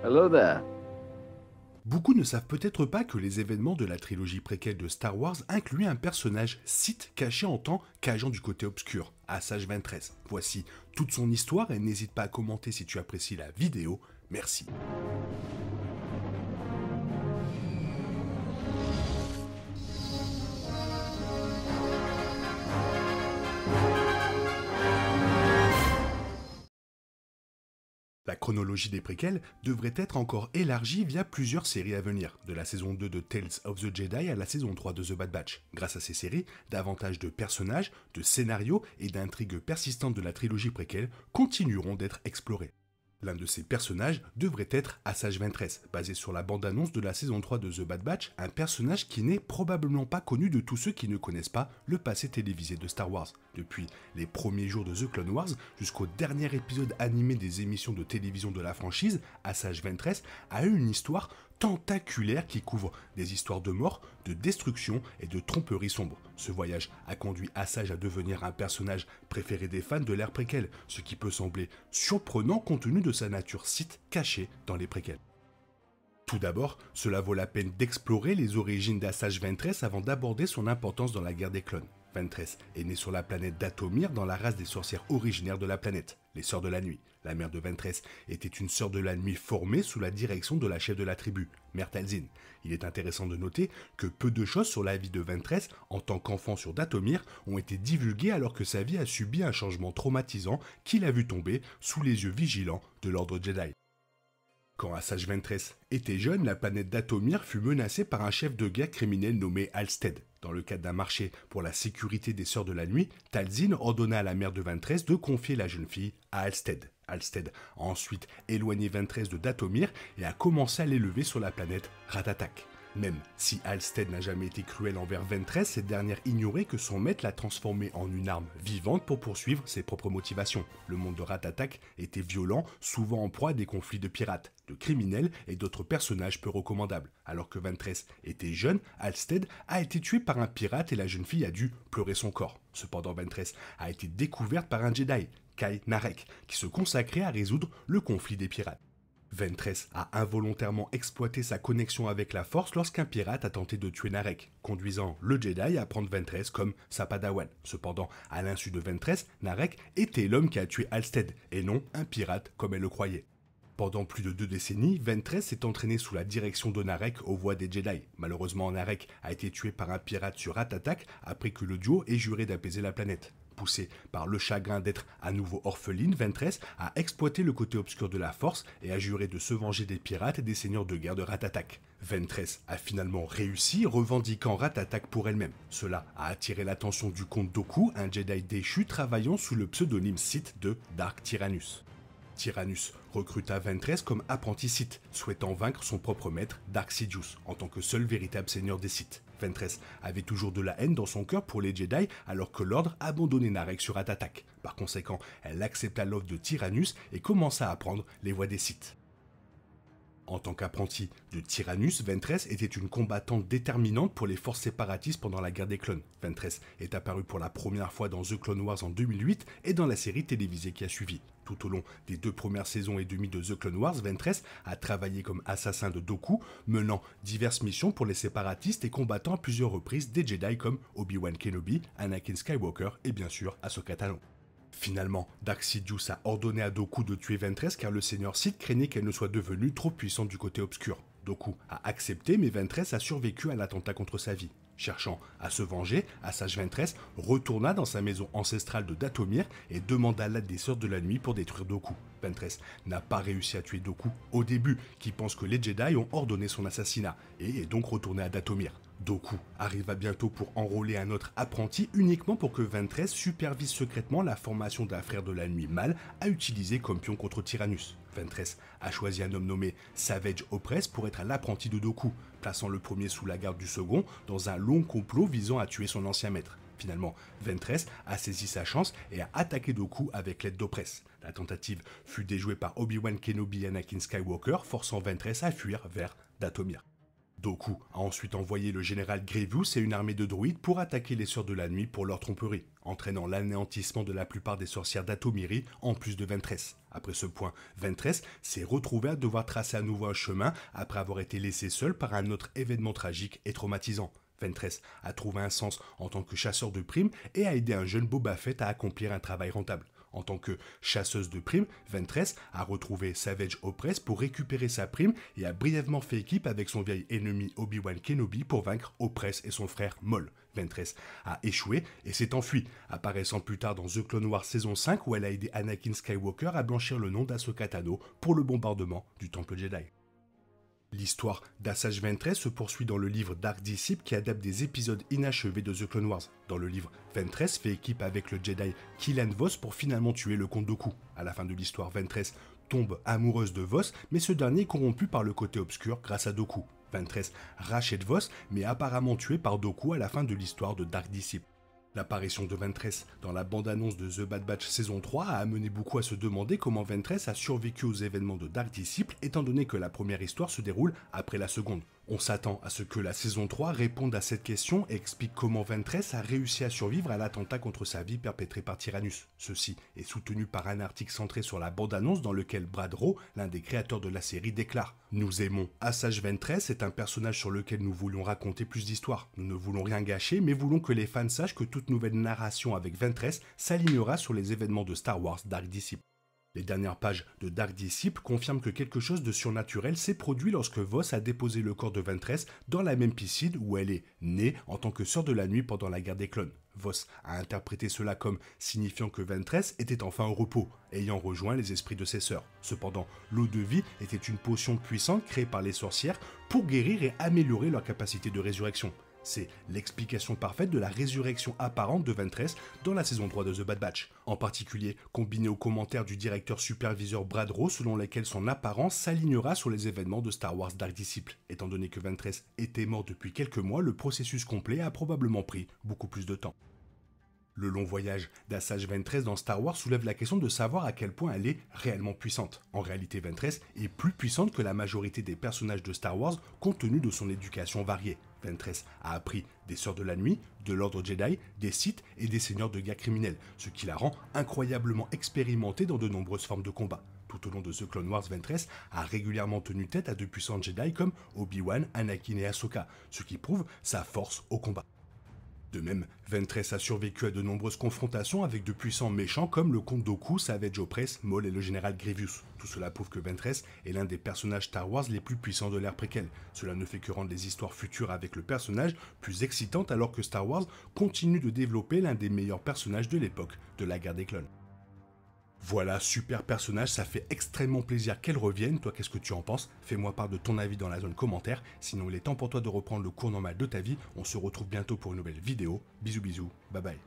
Hello there. Beaucoup ne savent peut-être pas que les événements de la trilogie préquelle de Star Wars incluaient un personnage Sith caché en tant qu'agent du côté obscur, Asajj Ventress. Voici toute son histoire et n'hésite pas à commenter si tu apprécies la vidéo. Merci. La chronologie des préquels devrait être encore élargie via plusieurs séries à venir, de la saison 2 de Tales of the Jedi à la saison 3 de The Bad Batch. Grâce à ces séries, davantage de personnages, de scénarios et d'intrigues persistantes de la trilogie préquelle continueront d'être explorés. L'un de ces personnages devrait être Asajj Ventress, basé sur la bande-annonce de la saison 3 de The Bad Batch, un personnage qui n'est probablement pas connu de tous ceux qui ne connaissent pas le passé télévisé de Star Wars. Depuis les premiers jours de The Clone Wars jusqu'au dernier épisode animé des émissions de télévision de la franchise, Asajj Ventress a eu une histoire tentaculaire qui couvre des histoires de mort, de destruction et de tromperie sombre. Ce voyage a conduit Asajj à devenir un personnage préféré des fans de l'ère préquelle, ce qui peut sembler surprenant compte tenu de sa nature Sith cachée dans les préquels. Tout d'abord, cela vaut la peine d'explorer les origines d'Asajj Ventress avant d'aborder son importance dans la guerre des clones. Ventress est née sur la planète Dathomir dans la race des sorcières originaires de la planète, les Sœurs de la Nuit. La mère de Ventress était une Sœur de la Nuit formée sous la direction de la chef de la tribu, Mère Talzin. Il est intéressant de noter que peu de choses sur la vie de Ventress en tant qu'enfant sur Dathomir ont été divulguées alors que sa vie a subi un changement traumatisant qui l'a vu tomber sous les yeux vigilants de l'ordre Jedi. Quand Asajj Ventress était jeune, la planète Dathomir fut menacée par un chef de guerre criminel nommé Halstead. Dans le cadre d'un marché pour la sécurité des Sœurs de la Nuit, Talzin ordonna à la mère de Ventress de confier la jeune fille à Halstead. Halstead a ensuite éloigné Ventress de Dathomir et a commencé à l'élever sur la planète Ratatak. Même si Halstead n'a jamais été cruel envers Ventress, cette dernière ignorait que son maître l'a transformée en une arme vivante pour poursuivre ses propres motivations. Le monde de Ratatak était violent, souvent en proie à des conflits de pirates, de criminels et d'autres personnages peu recommandables. Alors que Ventress était jeune, Halstead a été tué par un pirate et la jeune fille a dû pleurer son corps. Cependant, Ventress a été découverte par un Jedi, Kai Narek, qui se consacrait à résoudre le conflit des pirates. Ventress a involontairement exploité sa connexion avec la Force lorsqu'un pirate a tenté de tuer Narek, conduisant le Jedi à prendre Ventress comme sa padawan. Cependant, à l'insu de Ventress, Narek était l'homme qui a tué Halstead, et non un pirate comme elle le croyait. Pendant plus de 2 décennies, Ventress s'est entraîné sous la direction de Narek aux voies des Jedi. Malheureusement, Narek a été tué par un pirate sur Ratatak après que le duo ait juré d'apaiser la planète. Poussée par le chagrin d'être à nouveau orpheline, Ventress a exploité le côté obscur de la Force et a juré de se venger des pirates et des seigneurs de guerre de Ratatak. Ventress a finalement réussi, revendiquant Ratatak pour elle-même. Cela a attiré l'attention du comte Dooku, un Jedi déchu travaillant sous le pseudonyme Sith de Dark Tyrannus. Tyrannus recruta Ventress comme apprenti Sith, souhaitant vaincre son propre maître, Dark Sidious, en tant que seul véritable seigneur des Sith. Ventress avait toujours de la haine dans son cœur pour les Jedi, alors que l'ordre abandonnait Narek sur Ratatak. Par conséquent, elle accepta l'offre de Tyrannus et commença à apprendre les voies des Sith. En tant qu'apprenti de Tyrannus, Ventress était une combattante déterminante pour les forces séparatistes pendant la guerre des clones. Ventress est apparue pour la première fois dans The Clone Wars en 2008 et dans la série télévisée qui a suivi. Tout au long des 2 premières saisons et demie de The Clone Wars, Ventress a travaillé comme assassin de Dooku, menant diverses missions pour les séparatistes et combattant à plusieurs reprises des Jedi comme Obi-Wan Kenobi, Anakin Skywalker et bien sûr Ahsoka Tano. Finalement, Dark Sidious a ordonné à Dooku de tuer Ventress car le seigneur Sith craignait qu'elle ne soit devenue trop puissante du côté obscur. Dooku a accepté mais Ventress a survécu à l'attentat contre sa vie. Cherchant à se venger, Asajj Ventress retourna dans sa maison ancestrale de Dathomir et demanda l'aide des Sœurs de la Nuit pour détruire Dooku. Ventress n'a pas réussi à tuer Dooku au début, qui pense que les Jedi ont ordonné son assassinat, et est donc retourné à Dathomir. Dooku arriva bientôt pour enrôler un autre apprenti uniquement pour que Ventress supervise secrètement la formation d'un frère de la nuit mâle à utiliser comme pion contre Tyrannus. Ventress a choisi un homme nommé Savage Opress pour être l'apprenti de Dooku, plaçant le premier sous la garde du second dans un long complot visant à tuer son ancien maître. Finalement, Ventress a saisi sa chance et a attaqué Dooku avec l'aide d'Opress. La tentative fut déjouée par Obi-Wan Kenobi et Anakin Skywalker, forçant Ventress à fuir vers Dathomir. Dooku a ensuite envoyé le général Grievous et une armée de droïdes pour attaquer les Sœurs de la Nuit pour leur tromperie, entraînant l'anéantissement de la plupart des sorcières d'Atomiri en plus de Ventress. Après ce point, Ventress s'est retrouvée à devoir tracer à nouveau un chemin après avoir été laissée seule par un autre événement tragique et traumatisant. Ventress a trouvé un sens en tant que chasseur de primes et a aidé un jeune Boba Fett à accomplir un travail rentable. En tant que chasseuse de primes, Ventress a retrouvé Savage Opress pour récupérer sa prime et a brièvement fait équipe avec son vieil ennemi Obi-Wan Kenobi pour vaincre Opress et son frère Maul. Ventress a échoué et s'est enfuie, apparaissant plus tard dans The Clone Wars saison 5 où elle a aidé Anakin Skywalker à blanchir le nom d'Ahsoka Tano pour le bombardement du Temple Jedi. L'histoire d'Asajj Ventress se poursuit dans le livre Dark Disciple qui adapte des épisodes inachevés de The Clone Wars. Dans le livre, Ventress fait équipe avec le Jedi Killan Vos pour finalement tuer le comte Dooku. À la fin de l'histoire, Ventress tombe amoureuse de Vos, mais ce dernier est corrompu par le côté obscur grâce à Dooku. Ventress rachète Vos, mais est apparemment tué par Dooku à la fin de l'histoire de Dark Disciple. L'apparition de Ventress dans la bande-annonce de The Bad Batch saison 3 a amené beaucoup à se demander comment Ventress a survécu aux événements de Dark Disciple étant donné que la première histoire se déroule après la seconde. On s'attend à ce que la saison 3 réponde à cette question et explique comment Ventress a réussi à survivre à l'attentat contre sa vie perpétré par Tyrannus. Ceci est soutenu par un article centré sur la bande-annonce dans lequel Brad Rowe, l'un des créateurs de la série, déclare « Nous aimons Asajj Ventress, c'est un personnage sur lequel nous voulons raconter plus d'histoires. Nous ne voulons rien gâcher, mais voulons que les fans sachent que toute nouvelle narration avec Ventress s'alignera sur les événements de Star Wars Dark Disciple. » Les dernières pages de Dark Disciple confirment que quelque chose de surnaturel s'est produit lorsque Vos a déposé le corps de Ventress dans la même piscine où elle est née en tant que sœur de la nuit pendant la guerre des clones. Vos a interprété cela comme signifiant que Ventress était enfin au repos, ayant rejoint les esprits de ses sœurs. Cependant, l'eau de vie était une potion puissante créée par les sorcières pour guérir et améliorer leur capacité de résurrection. C'est l'explication parfaite de la résurrection apparente de Ventress dans la saison 3 de The Bad Batch, en particulier combinée aux commentaires du directeur superviseur Brad Rowe selon lesquels son apparence s'alignera sur les événements de Star Wars Dark Disciple. Étant donné que Ventress était mort depuis quelques mois, le processus complet a probablement pris beaucoup plus de temps. Le long voyage d'Asajj Ventress dans Star Wars soulève la question de savoir à quel point elle est réellement puissante. En réalité, Ventress est plus puissante que la majorité des personnages de Star Wars compte tenu de son éducation variée. Ventress a appris des Sœurs de la Nuit, de l'Ordre Jedi, des Sith et des Seigneurs de guerre criminels, ce qui la rend incroyablement expérimentée dans de nombreuses formes de combat. Tout au long de The Clone Wars, Ventress a régulièrement tenu tête à de puissants Jedi comme Obi-Wan, Anakin et Ahsoka, ce qui prouve sa force au combat. De même, Ventress a survécu à de nombreuses confrontations avec de puissants méchants comme le comte Dooku, Savage Opress, Maul et le général Grievous. Tout cela prouve que Ventress est l'un des personnages Star Wars les plus puissants de l'ère préquelle. Cela ne fait que rendre les histoires futures avec le personnage plus excitantes alors que Star Wars continue de développer l'un des meilleurs personnages de l'époque de la guerre des clones. Voilà, super personnage, ça fait extrêmement plaisir qu'elle revienne. Toi, qu'est-ce que tu en penses? Fais-moi part de ton avis dans la zone commentaire. Sinon, il est temps pour toi de reprendre le cours normal de ta vie. On se retrouve bientôt pour une nouvelle vidéo. Bisous bisous, bye bye.